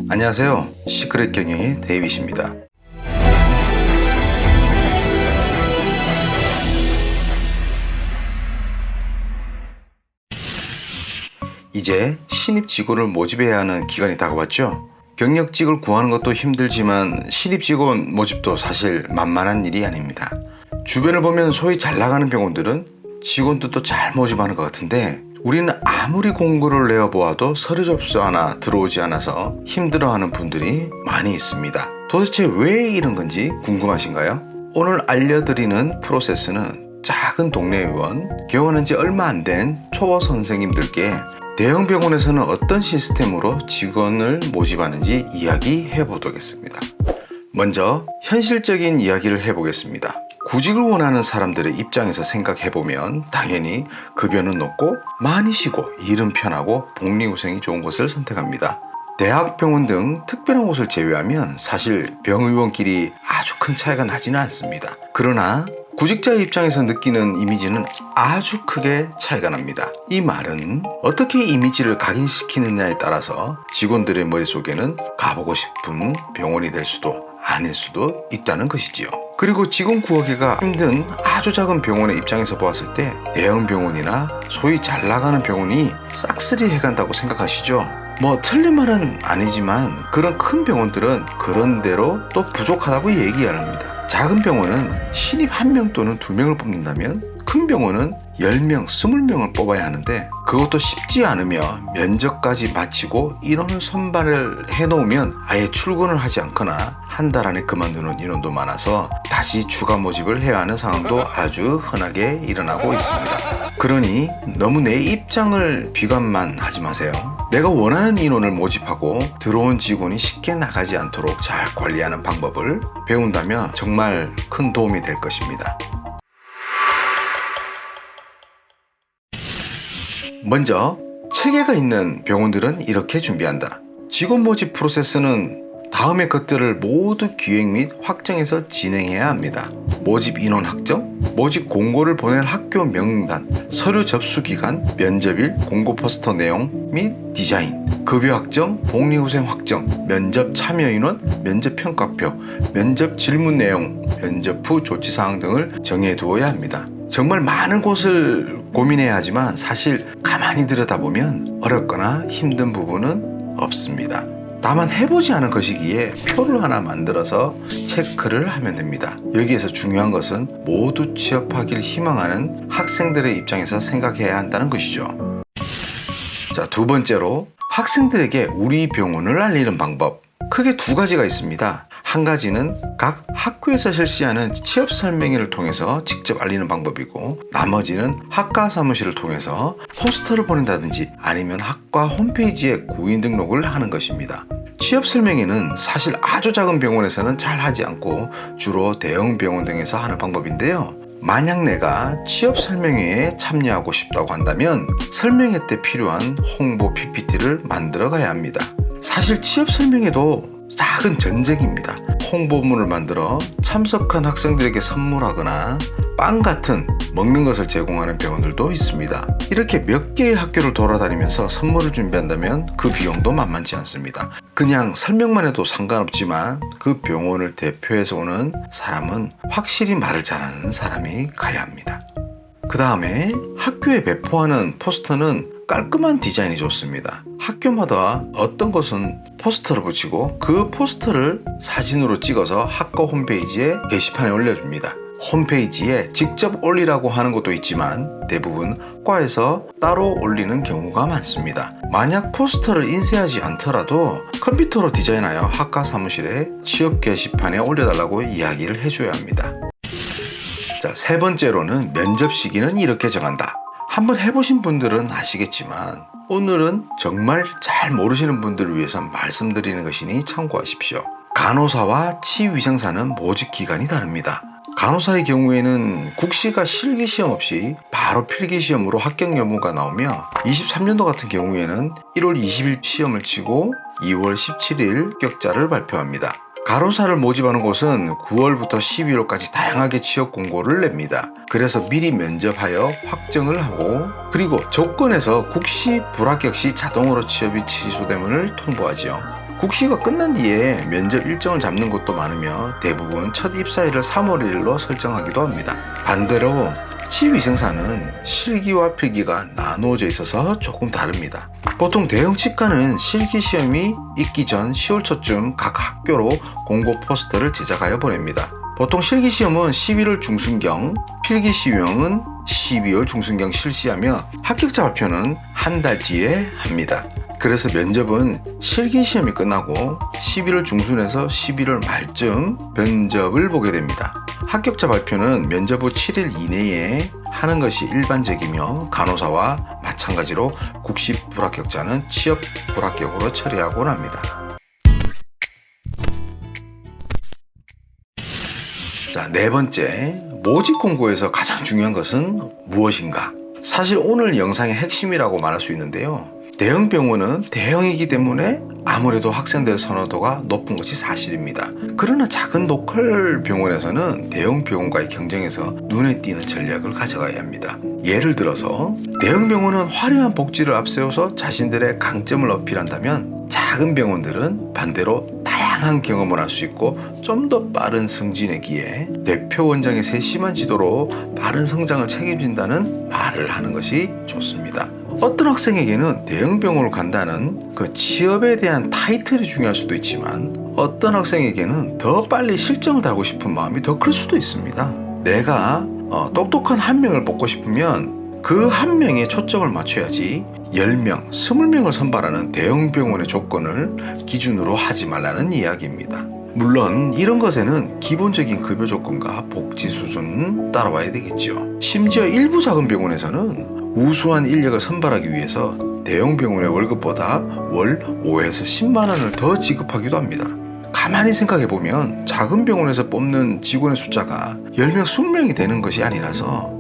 안녕하세요. 시크릿 경영의 데이빗입니다. 이제 신입 직원을 모집해야 하는 기간이 다가왔죠. 경력직을 구하는 것도 힘들지만 신입 직원 모집도 사실 만만한 일이 아닙니다. 주변을 보면 소위 잘 나가는 병원들은 직원들도 잘 모집하는 것 같은데 우리는 아무리 공고를 내어보아도 서류 접수 하나 들어오지 않아서 힘들어하는 분들이 많이 있습니다. 도대체 왜 이런 건지 궁금하신가요? 오늘 알려드리는 프로세스는 작은 동네 의원, 개원한 지 얼마 안 된 초보 선생님들께 대형 병원에서는 어떤 시스템으로 직원을 모집하는지 이야기해 보겠습니다. 먼저 현실적인 이야기를 해보겠습니다. 구직을 원하는 사람들의 입장에서 생각해보면 당연히 급여는 높고 많이 쉬고 일은 편하고 복리후생이 좋은 곳을 선택합니다. 대학병원 등 특별한 곳을 제외하면 사실 병의원끼리 아주 큰 차이가 나지는 않습니다. 그러나 구직자의 입장에서 느끼는 이미지는 아주 크게 차이가 납니다. 이 말은 어떻게 이미지를 각인시키느냐에 따라서 직원들의 머릿속에는 가보고 싶은 병원이 될 수도 아닐 수도 있다는 것이지요. 그리고 직원 구하기가 힘든 아주 작은 병원의 입장에서 보았을 때 대형 병원이나 소위 잘 나가는 병원이 싹쓸이 해간다고 생각하시죠? 틀린 말은 아니지만 그런 큰 병원들은 그런 대로 또 부족하다고 얘기합니다. 작은 병원은 신입 1명 또는 2명을 뽑는다면 큰 병원은 10명, 20명을 뽑아야 하는데 그것도 쉽지 않으며 면접까지 마치고 인원을 선발을 해놓으면 아예 출근을 하지 않거나 한 달 안에 그만두는 인원도 많아서 다시 추가 모집을 해야 하는 상황도 아주 흔하게 일어나고 있습니다. 그러니 너무 내 입장을 비관만 하지 마세요. 내가 원하는 인원을 모집하고 들어온 직원이 쉽게 나가지 않도록 잘 관리하는 방법을 배운다면 정말 큰 도움이 될 것입니다. 먼저 체계가 있는 병원들은 이렇게 준비한다. 직원 모집 프로세스는 다음의 것들을 모두 기획 및 확정해서 진행해야 합니다. 모집 인원 확정, 모집 공고를 보낼 학교 명단, 서류 접수 기간, 면접일, 공고 포스터 내용 및 디자인, 급여 확정, 복리후생 확정, 면접 참여 인원, 면접 평가표, 면접 질문 내용, 면접 후 조치사항 등을 정해두어야 합니다. 정말 많은 곳을 고민해야 하지만 사실 가만히 들여다보면 어렵거나 힘든 부분은 없습니다. 다만 해보지 않은 것이기에 표를 하나 만들어서 체크를 하면 됩니다. 여기에서 중요한 것은 모두 취업하길 희망하는 학생들의 입장에서 생각해야 한다는 것이죠. 자, 두 번째로 학생들에게 우리 병원을 알리는 방법. 크게 두 가지가 있습니다. 한 가지는 각 학교에서 실시하는 취업 설명회를 통해서 직접 알리는 방법이고, 나머지는 학과 사무실을 통해서 포스터를 보낸다든지 아니면 학과 홈페이지에 구인 등록을 하는 것입니다. 취업 설명회는 사실 아주 작은 병원에서는 잘 하지 않고 주로 대형 병원 등에서 하는 방법인데요. 만약 내가 취업 설명회에 참여하고 싶다고 한다면 설명회 때 필요한 홍보 PPT를 만들어 가야 합니다. 사실 취업 설명회도 작은 전쟁입니다. 홍보문을 만들어 참석한 학생들에게 선물하거나 빵 같은 먹는 것을 제공하는 병원들도 있습니다. 이렇게 몇 개의 학교를 돌아다니면서 선물을 준비한다면 그 비용도 만만치 않습니다. 그냥 설명만 해도 상관없지만 그 병원을 대표해서 오는 사람은 확실히 말을 잘하는 사람이 가야 합니다. 그 다음에 학교에 배포하는 포스터는 깔끔한 디자인이 좋습니다. 학교마다 어떤 곳은 포스터를 붙이고 그 포스터를 사진으로 찍어서 학과 홈페이지에 게시판에 올려줍니다. 홈페이지에 직접 올리라고 하는 것도 있지만 대부분 학과에서 따로 올리는 경우가 많습니다. 만약 포스터를 인쇄하지 않더라도 컴퓨터로 디자인하여 학과 사무실에 취업 게시판에 올려달라고 이야기를 해줘야 합니다. 자, 세 번째로는 면접 시기는 이렇게 정한다. 한번 해보신 분들은 아시겠지만 오늘은 정말 잘 모르시는 분들을 위해서 말씀드리는 것이니 참고하십시오. 간호사와 치위생사는 모집 기간이 다릅니다. 간호사의 경우에는 국시가 실기시험 없이 바로 필기시험으로 합격 여부가 나오며 23년도 같은 경우에는 1월 20일 시험을 치고 2월 17일 합격자를 발표합니다. 간호사를 모집하는 곳은 9월부터 11월까지 다양하게 취업 공고를 냅니다. 그래서 미리 면접하여 확정을 하고, 그리고 조건에서 국시 불합격 시 자동으로 취업이 취소됨을 통보하지요. 국시가 끝난 뒤에 면접 일정을 잡는 곳도 많으며 대부분 첫 입사일을 3월 1일로 설정하기도 합니다. 반대로 치위생사는 실기와 필기가 나누어져 있어서 조금 다릅니다. 보통 대형 치과는 실기 시험이 있기 전 10월 초쯤 각 학교로 공고 포스터를 제작하여 보냅니다. 보통 실기 시험은 11월 중순경, 필기 시험은 12월 중순경 실시하며 합격자 발표는 한 달 뒤에 합니다. 그래서 면접은 실기 시험이 끝나고 11월 중순에서 11월 말쯤 면접을 보게 됩니다. 합격자 발표는 면접 후 7일 이내에 하는 것이 일반적이며 간호사와 마찬가지로 국시 불합격자는 취업 불합격으로 처리하곤 합니다. 자, 네 번째, 모집 공고에서 가장 중요한 것은 무엇인가? 사실 오늘 영상의 핵심이라고 말할 수 있는데요. 대형 병원은 대형이기 때문에 아무래도 학생들의 선호도가 높은 것이 사실입니다. 그러나 작은 로컬 병원에서는 대형 병원과의 경쟁에서 눈에 띄는 전략을 가져가야 합니다. 예를 들어서 대형 병원은 화려한 복지를 앞세워서 자신들의 강점을 어필한다면 작은 병원들은 반대로 다양한 경험을 할 수 있고 좀 더 빠른 승진의 기회, 대표 원장의 세심한 지도로 빠른 성장을 책임진다는 말을 하는 것이 좋습니다. 어떤 학생에게는 대형 병원을 간다는 그 취업에 대한 타이틀이 중요할 수도 있지만 어떤 학생에게는 더 빨리 실적을 달고 싶은 마음이 더 클 수도 있습니다. 내가 똑똑한 한 명을 뽑고 싶으면 그 한 명에 초점을 맞춰야지 10명, 20명을 선발하는 대형 병원의 조건을 기준으로 하지 말라는 이야기입니다. 물론 이런 것에는 기본적인 급여 조건과 복지 수준은 따라와야 되겠죠. 심지어 일부 작은 병원에서는 우수한 인력을 선발하기 위해서 대형 병원의 월급보다 월 5에서 10만 원을 더 지급하기도 합니다. 가만히 생각해보면 작은 병원에서 뽑는 직원의 숫자가 10명, 20명이 되는 것이 아니라서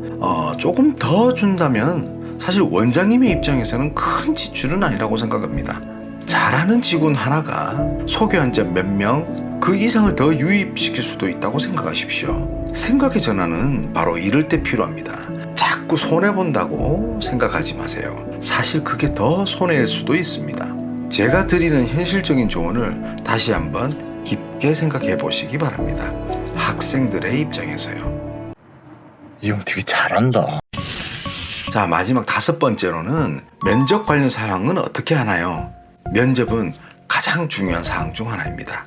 조금 더 준다면 사실 원장님의 입장에서는 큰 지출은 아니라고 생각합니다. 잘하는 직원 하나가 소개 환자 몇 명, 그 이상을 더 유입시킬 수도 있다고 생각하십시오. 생각의 전환은 바로 이럴 때 필요합니다. 자꾸 손해본다고 생각하지 마세요. 사실 그게 더 손해일 수도 있습니다. 제가 드리는 현실적인 조언을 다시 한번 깊게 생각해 보시기 바랍니다. 학생들의 입장에서요. 이 형 되게 잘한다. 자, 마지막 5번째로는 면접 관련 사항은 어떻게 하나요? 면접은 가장 중요한 사항 중 하나입니다.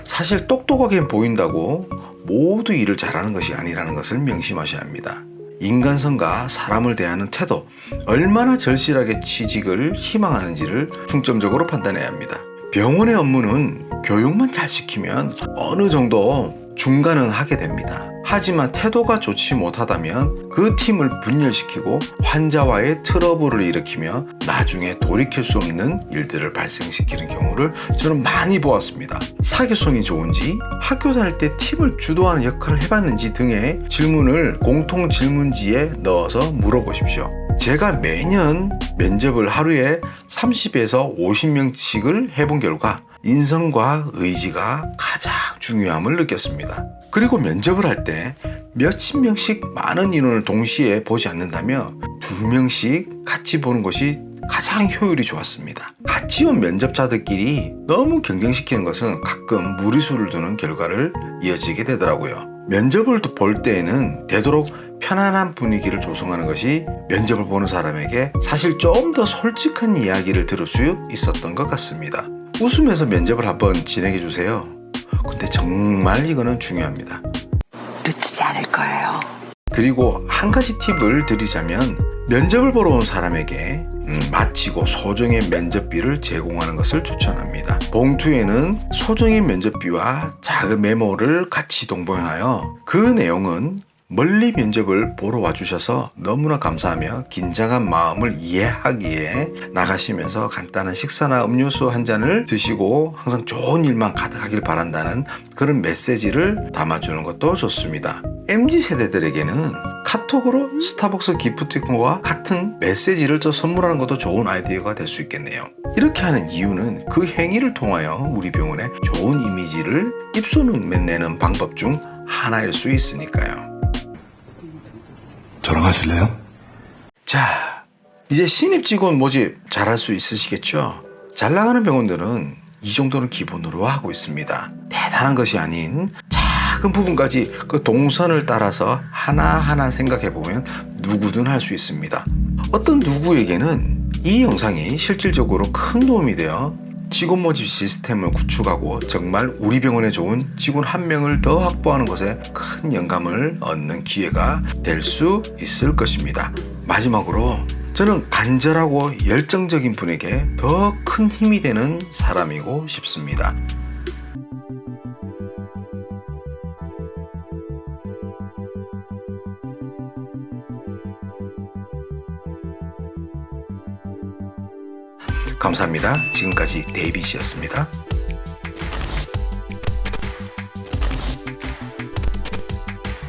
사실 똑똑하게 보인다고 모두 일을 잘하는 것이 아니라는 것을 명심하셔야 합니다. 인간성과 사람을 대하는 태도, 얼마나 절실하게 취직을 희망하는지를 중점적으로 판단해야 합니다. 병원의 업무는 교육만 잘 시키면 어느 정도 중간은 하게 됩니다. 하지만 태도가 좋지 못하다면 그 팀을 분열시키고 환자와의 트러블을 일으키며 나중에 돌이킬 수 없는 일들을 발생시키는 경우를 저는 많이 보았습니다. 사교성이 좋은지, 학교 다닐 때 팀을 주도하는 역할을 해봤는지 등의 질문을 공통 질문지에 넣어서 물어보십시오. 제가 매년 면접을 하루에 30에서 50명씩을 해본 결과 인성과 의지가 가장 중요함을 느꼈습니다. 그리고 면접을 할 때 몇십 명씩 많은 인원을 동시에 보지 않는다며 2명씩 같이 보는 것이 가장 효율이 좋았습니다. 같이 온 면접자들끼리 너무 경쟁시키는 것은 가끔 무리수를 두는 결과를 이어지게 되더라고요. 면접을 볼 때에는 되도록 편안한 분위기를 조성하는 것이 면접을 보는 사람에게 사실 좀 더 솔직한 이야기를 들을 수 있었던 것 같습니다. 웃으면서 면접을 한번 진행해 주세요. 근데 정말 이거는 중요합니다. 놓치지 않을 거예요. 그리고 한 가지 팁을 드리자면 면접을 보러 온 사람에게 마치고 소정의 면접비를 제공하는 것을 추천합니다. 봉투에는 소정의 면접비와 작은 메모를 같이 동봉하여 그 내용은 멀리 면접을 보러 와주셔서 너무나 감사하며 긴장한 마음을 이해하기에 나가시면서 간단한 식사나 음료수 한 잔을 드시고 항상 좋은 일만 가득하길 바란다는 그런 메시지를 담아주는 것도 좋습니다. MZ세대들에게는 카톡으로 스타벅스 기프티콘과 같은 메시지를 또 선물하는 것도 좋은 아이디어가 될 수 있겠네요. 이렇게 하는 이유는 그 행위를 통하여 우리 병원의 좋은 이미지를 입소문 내는 방법 중 하나일 수 있으니까요. 저랑 하실래요? 자, 이제 신입 직원 모집 잘할 수 있으시겠죠? 잘 나가는 병원들은 이 정도는 기본으로 하고 있습니다. 대단한 것이 아닌 작은 부분까지 그 동선을 따라서 하나하나 생각해 보면 누구든 할 수 있습니다. 어떤 누구에게는 이 영상이 실질적으로 큰 도움이 되어 직원 모집 시스템을 구축하고 정말 우리 병원에 좋은 직원 한 명을 더 확보하는 것에 큰 영감을 얻는 기회가 될 수 있을 것입니다. 마지막으로 저는 간절하고 열정적인 분에게 더 큰 힘이 되는 사람이고 싶습니다. 감사합니다. 지금까지 데이빗이었습니다.